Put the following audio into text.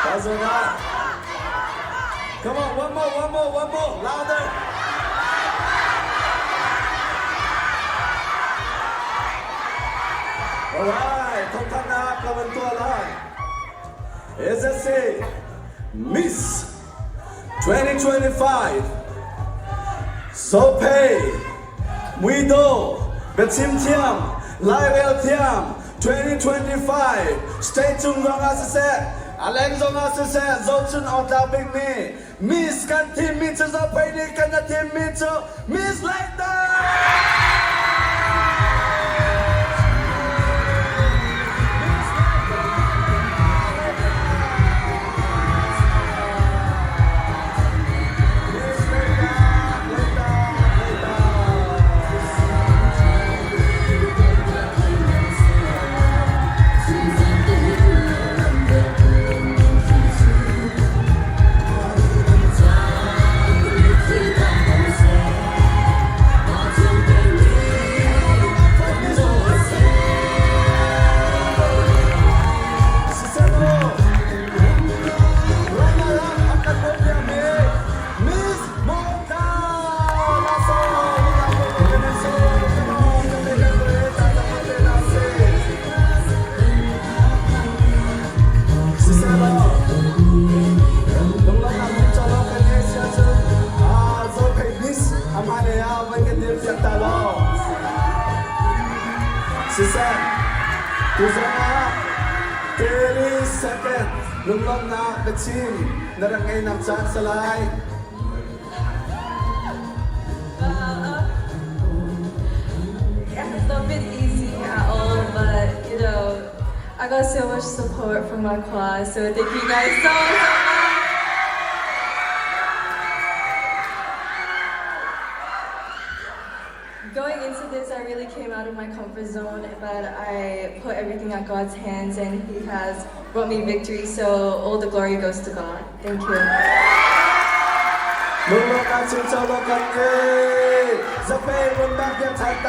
That's enough. Come on, one more, louder. Alright, ทุกท่านนะครับกำลังตัวแล้ว SSC Miss 2025 Zophei Muido Betim Tiam Live Tiam 2025 Stay tuned long as I said Alex on as I said Zochun out there big me Miss kan team me to Zophei ni kan team me to Miss later She said, Kuzana, 30 seconds, lumlong na the team, narangay ng chan sa lahay. It's not been easy at all, but you know, I got so much support from my class, so thank you guys so much. Going into this, I really came out of my comfort zone, but I put everything at God's hands, and He has brought me victory, so all the glory goes to God. Thank you. Lumlong at Zophei, run back your time,